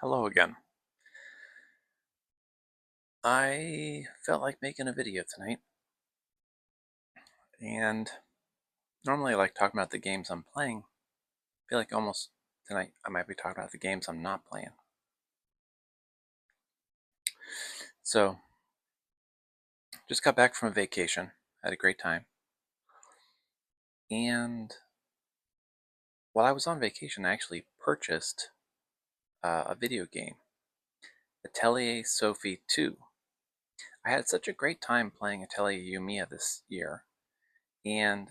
Hello again. I felt like making a video tonight, and normally I like talking about the games I'm playing. I feel like almost tonight I might be talking about the games I'm not playing. So, just got back from a vacation, had a great time, and while I was on vacation, I actually purchased a video game, Atelier Sophie 2. I had such a great time playing Atelier Yumiya this year, and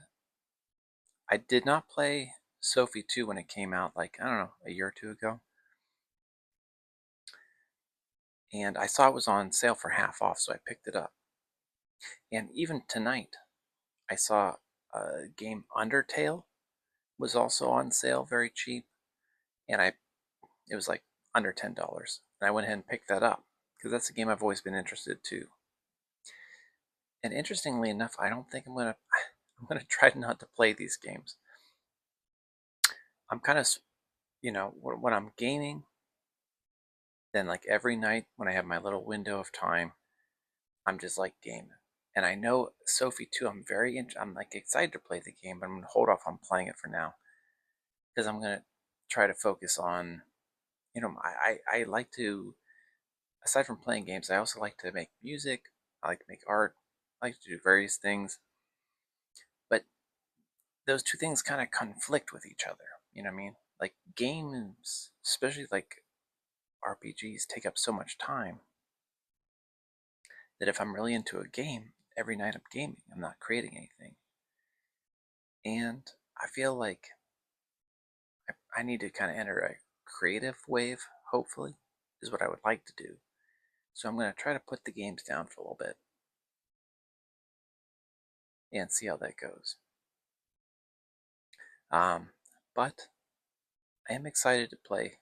I did not play Sophie 2 when it came out, like, I don't know, a year or two ago. And I saw it was on sale for half off, so I picked it up. And even tonight, I saw a game Undertale was also on sale, very cheap, and it was like under $10, and I went ahead and picked that up because that's a game I've always been interested to. And interestingly enough, I don't think I'm gonna try not to play these games. I'm kind of, when I'm gaming, then like every night when I have my little window of time, I'm just like gaming. And I know Sophie too. I'm like excited to play the game, but I'm gonna hold off on playing it for now because I'm gonna try to focus on. I like to, aside from playing games, I also like to make music. I like to make art. I like to do various things, but those two things kind of conflict with each other. You know what I mean? Like games, especially like RPGs, take up so much time that if I'm really into a game, every night I'm gaming. I'm not creating anything, and I feel like I need to kind of enter a creative wave, hopefully, is what I would like to do. So I'm going to try to put the games down for a little bit and see how that goes. But I am excited to play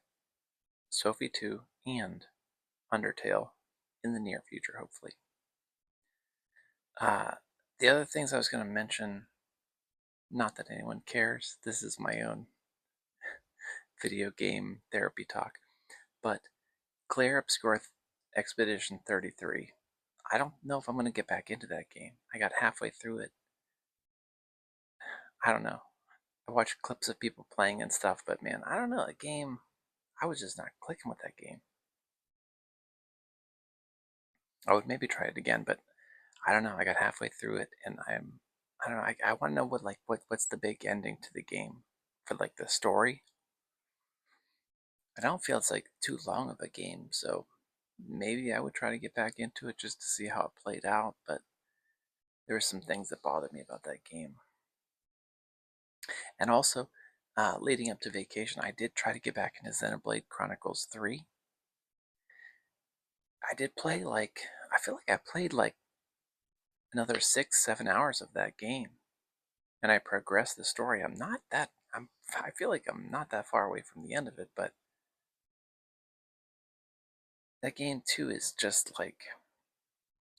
Sophie 2 and Undertale in the near future, hopefully. Uh, the other things I was going to mention, not that anyone cares, this is my own video game therapy talk, but Claire Obscure Expedition 33. I don't know if I'm going to get back into that game. I got halfway through it. I don't know. I watched clips of people playing and stuff, but man, I don't know. The game, I was just not clicking with that game. I would maybe try it again, but I don't know. I got halfway through it, and I don't know. I want to know what's the big ending to the game for like the story. I don't feel it's like too long of a game, so maybe I would try to get back into it just to see how it played out. But there were some things that bothered me about that game, and also leading up to vacation, I did try to get back into Xenoblade Chronicles 3. I did play like, I feel like I played like another 6, 7 hours of that game, and I progressed the story. I feel like I'm not that far away from the end of it, but that game too is just like,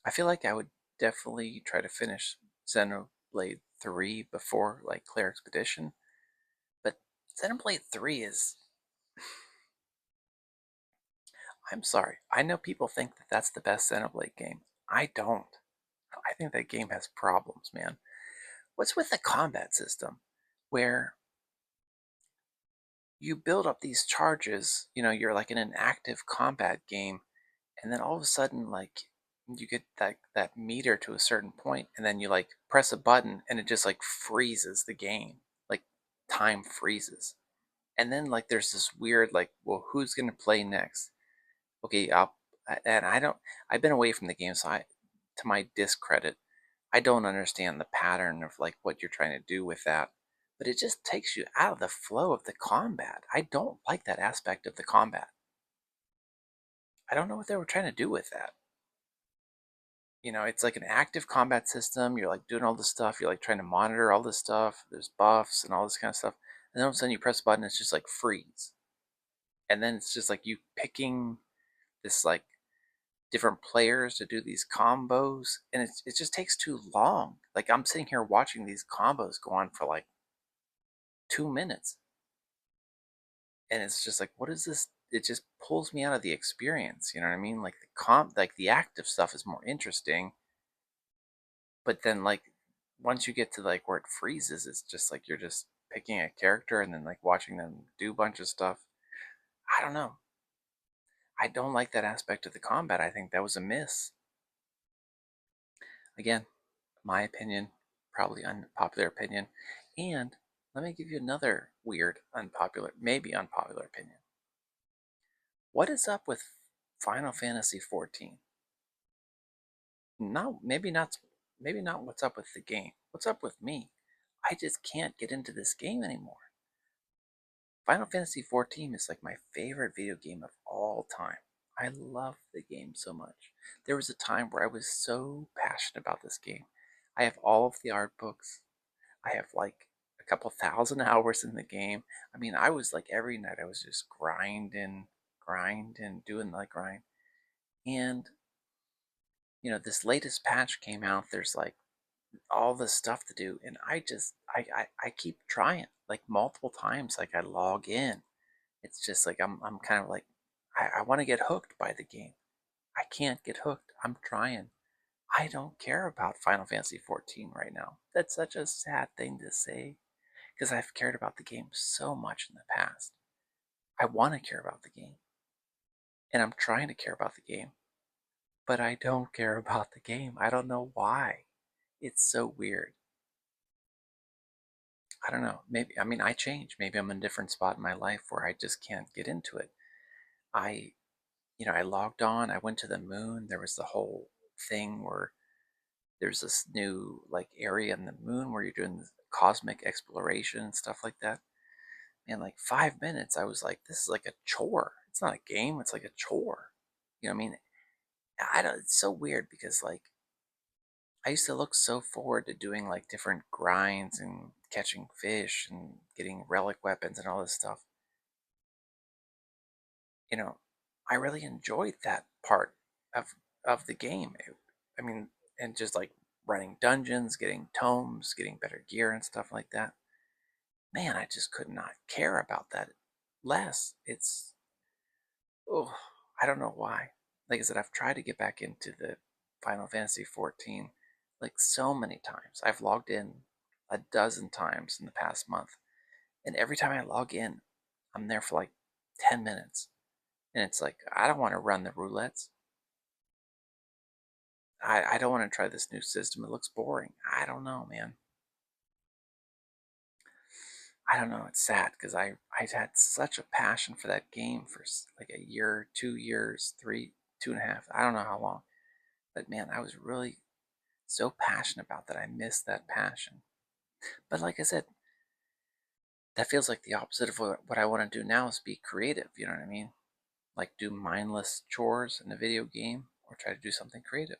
I feel like I would definitely try to finish Xenoblade 3 before like Claire Expedition, but Xenoblade 3 is, I'm sorry, I know people think that that's the best Xenoblade game. I don't. I think that game has problems, man. What's with the combat system where you build up these charges, you're like in an active combat game, and then all of a sudden, like, you get that meter to a certain point, and then you like press a button and it just like freezes the game. Like time freezes. And then like there's this weird like, well, who's gonna play next? Okay, and I don't I've been away from the game, so to my discredit, I don't understand the pattern of like what you're trying to do with that. But it just takes you out of the flow of the combat. I don't like that aspect of the combat. I don't know what they were trying to do with that. It's like an active combat system. You're like doing all this stuff. You're like trying to monitor all this stuff. There's buffs and all this kind of stuff. And then all of a sudden you press a button, it's just like freeze. And then it's just like you picking this like different players to do these combos. And it just takes too long. Like I'm sitting here watching these combos go on for like 2 minutes. And it's just like, what is this? it just pulls me out of the experience. You know what I mean? Like the active stuff is more interesting, but then like once you get to like where it freezes, it's just like you're just picking a character and then like watching them do a bunch of stuff. I don't know. I don't like that aspect of the combat. I think that was a miss. Again, my opinion, probably unpopular opinion. And let me give you another weird, unpopular, maybe unpopular opinion. What is up with Final Fantasy 14? No, maybe not what's up with the game. What's up with me? I just can't get into this game anymore. Final Fantasy 14 is like my favorite video game of all time. I love the game so much. There was a time where I was so passionate about this game. I have all of the art books. I have like a couple thousand hours in the game. I mean, I was like every night I was just grinding, doing the grind. And this latest patch came out. There's like all this stuff to do, and I keep trying like multiple times. Like I log in. It's just like I'm kind of like I want to get hooked by the game. I can't get hooked. I'm trying. I don't care about Final Fantasy 14 right now. That's such a sad thing to say because I've cared about the game so much in the past. I want to care about the game, and I'm trying to care about the game, but I don't care about the game. I don't know why. It's so weird. I don't know. Maybe, I mean, I change. Maybe I'm in a different spot in my life where I just can't get into it. I, I logged on, I went to the moon. There was the whole thing where there's this new like area in the moon where you're doing cosmic exploration and stuff like that. And like 5 minutes, I was like, this is like a chore. It's not a game, it's like a chore. I mean? I don't, it's so weird because like I used to look so forward to doing like different grinds and catching fish and getting relic weapons and all this stuff. you know, I really enjoyed that part of the game. I mean, and just like running dungeons, getting tomes, getting better gear and stuff like that. Man, I just could not care about that less. Oh, I don't know why. Like I said, I've tried to get back into the Final Fantasy 14 like so many times. I've logged in a dozen times in the past month, and every time I log in, I'm there for like 10 minutes. And it's like, I don't want to run the roulettes. I don't want to try this new system. It looks boring. I don't know, man. I don't know. It's sad because I had such a passion for that game for like a year, 2 years, three, 2.5. I don't know how long. But man, I was really so passionate about that. I missed that passion. But like I said, that feels like the opposite of what I want to do now is be creative. You know what I mean? Like do mindless chores in a video game or try to do something creative.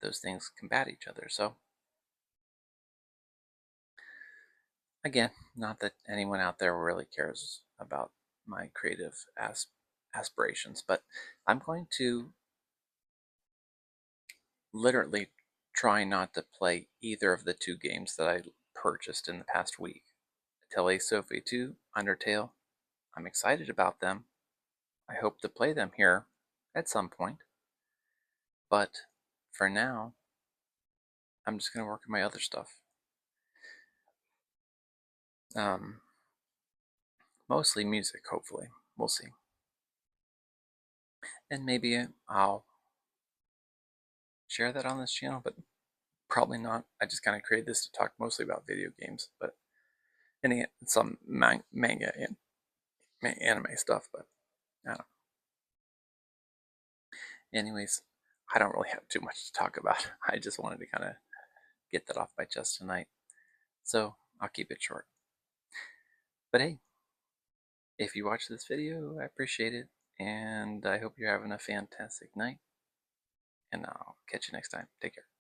Those things combat each other. So again, not that anyone out there really cares about my creative aspirations, but I'm going to literally try not to play either of the two games that I purchased in the past week. Atelier Sophia 2, Undertale. I'm excited about them. I hope to play them here at some point. But for now, I'm just going to work on my other stuff. Um, Mostly music, hopefully. We'll see. And maybe I'll share that on this channel, but probably not. I just kind of created this to talk mostly about video games, but and some manga and anime stuff. But I don't know. Anyways, I don't really have too much to talk about. I just wanted to kind of get that off my chest tonight. So I'll keep it short. But hey, if you watch this video, I appreciate it. And I hope you're having a fantastic night. And I'll catch you next time. Take care.